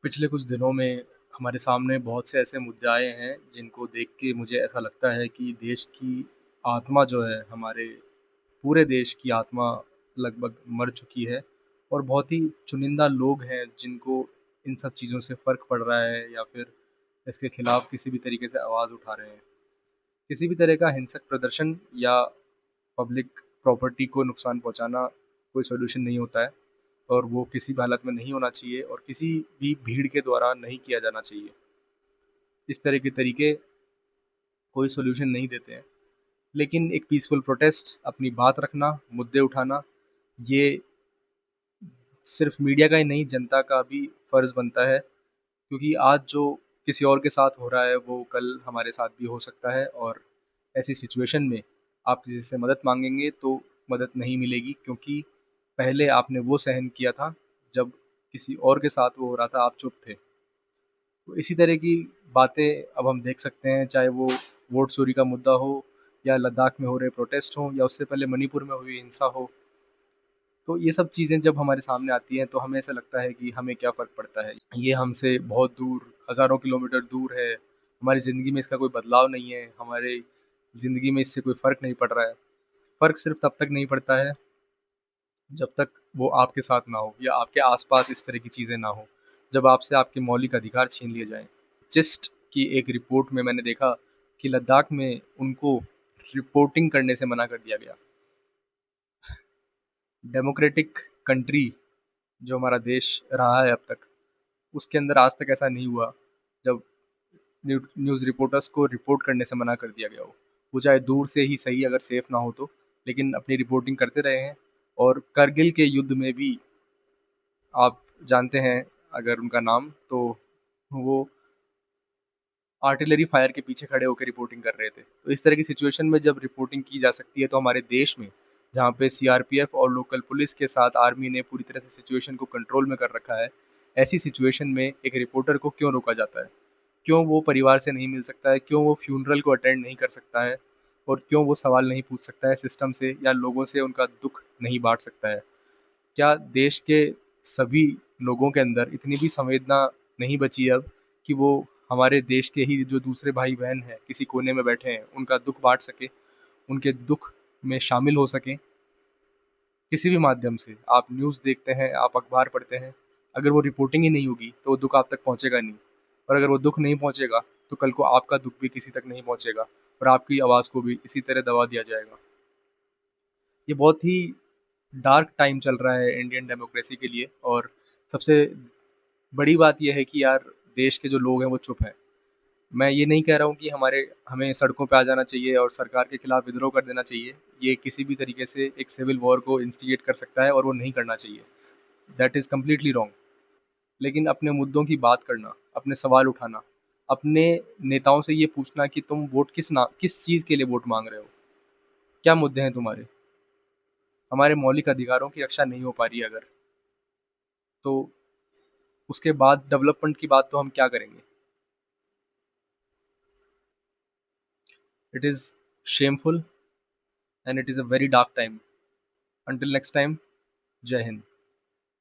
पिछले कुछ दिनों में हमारे सामने बहुत से ऐसे मुद्दे आए हैं जिनको देख के मुझे ऐसा लगता है कि देश की आत्मा जो है हमारे पूरे देश की आत्मा लगभग मर चुकी है और बहुत ही चुनिंदा लोग हैं जिनको इन सब चीज़ों से फ़र्क पड़ रहा है या फिर इसके खिलाफ किसी भी तरीके से आवाज़ उठा रहे हैं। किसी भी तरह का हिंसक प्रदर्शन या पब्लिक प्रॉपर्टी को नुकसान पहुंचाना कोई सॉल्यूशन नहीं होता है और वो किसी भी हालत में नहीं होना चाहिए और किसी भी भीड़ के द्वारा नहीं किया जाना चाहिए। इस तरह के तरीके कोई सॉल्यूशन नहीं देते हैं। लेकिन एक पीसफुल प्रोटेस्ट, अपनी बात रखना, मुद्दे उठाना, ये सिर्फ मीडिया का ही नहीं जनता का भी फ़र्ज़ बनता है, क्योंकि आज जो किसी और के साथ हो रहा है वो कल हमारे साथ भी हो सकता है और ऐसी सिचुएशन में आप किसी से मदद मांगेंगे तो मदद नहीं मिलेगी, क्योंकि पहले आपने वो सहन किया था जब किसी और के साथ वो हो रहा था, आप चुप थे। तो इसी तरह की बातें अब हम देख सकते हैं, चाहे वो वोट चोरी का मुद्दा हो या लद्दाख में हो रहे प्रोटेस्ट हों या उससे पहले मणिपुर में हुई हिंसा हो। तो ये सब चीज़ें जब हमारे सामने आती हैं तो हमें ऐसा लगता है कि हमें क्या फ़र्क पड़ता है। ये हमसे बहुत दूर, हज़ारों किलोमीटर दूर है, हमारी ज़िंदगी में इसका कोई बदलाव नहीं है, हमारे ज़िंदगी में इससे कोई फ़र्क नहीं पड़ रहा है। फ़र्क सिर्फ़ तब तक नहीं पड़ता है जब तक वो आपके साथ ना हो या आपके आस-पास इस तरह की चीज़ें ना हो, जब आपसे आपके मौलिक अधिकार छीन लिए जाएँ। जिस्ट की एक रिपोर्ट में मैंने देखा कि लद्दाख में उनको रिपोर्टिंग करने से मना कर दिया गया। डेमोक्रेटिक कंट्री जो हमारा देश रहा है अब तक, उसके अंदर आज तक ऐसा नहीं हुआ जब न्यूज़ रिपोर्टर्स को रिपोर्ट करने से मना कर दिया गया हो। वो चाहे दूर से ही सही, अगर सेफ ना हो तो, लेकिन अपनी रिपोर्टिंग करते रहे हैं। और करगिल के युद्ध में भी आप जानते हैं अगर उनका नाम, तो वो आर्टिलरी फायर के पीछे खड़े होकर रिपोर्टिंग कर रहे थे। तो इस तरह की सिचुएशन में जब रिपोर्टिंग की जा सकती है तो हमारे देश में, जहाँ पे सीआरपीएफ और लोकल पुलिस के साथ आर्मी ने पूरी तरह से सिचुएशन को कंट्रोल में कर रखा है, ऐसी सिचुएशन में एक रिपोर्टर को क्यों रोका जाता है? क्यों वो परिवार से नहीं मिल सकता है? क्यों वो फ्यूनरल को अटेंड नहीं कर सकता है? और क्यों वो सवाल नहीं पूछ सकता है सिस्टम से या लोगों से उनका दुख नहीं बाँट सकता है? क्या देश के सभी लोगों के अंदर इतनी भी संवेदना नहीं बची है अब कि वो हमारे देश के ही जो दूसरे भाई-बहन हैं, किसी कोने में बैठे हैं, उनका दुःख बाँट सकें, उनके दुःख में शामिल हो सकें, किसी भी माध्यम से। आप न्यूज़ देखते हैं, आप अखबार पढ़ते हैं, अगर वो रिपोर्टिंग ही नहीं होगी, तो वो दुःख आप तक पहुँचेगा नहीं। और अगर वो दुःख नहीं पहुँचेगा, तो कल को आपका दुःख भी किसी तक नहीं पहुँचेगा और आपकी आवाज़ को भी इसी तरह दबा दिया जाएगा। ये बहुत ही डार्क टाइम चल रहा है इंडियन डेमोक्रेसी के लिए और सबसे बड़ी बात ये है कि यार, देश के जो लोग हैं वो चुप हैं। मैं ये नहीं कह रहा हूँ कि हमें सड़कों पे आ जाना चाहिए और सरकार के खिलाफ विद्रोह कर देना चाहिए। ये किसी भी तरीके से एक सिविल वॉर को इंस्टिगेट कर सकता है और वो नहीं करना चाहिए। That is completely wrong. लेकिन अपने मुद्दों की बात करना, अपने सवाल उठाना, अपने नेताओं से ये पूछना कि तुम वोट किस चीज़ के लिए वोट माँग रहे हो? क्या मुद्दे हैं तुम्हारे? हमारे मौलिक अधिकारों की रक्षा नहीं हो पा रही है अगर, तो उसके बाद डेवलपमेंट की बात तो हम क्या करेंगे? It is shameful and it is a very dark time. Until next time, जय हिंद।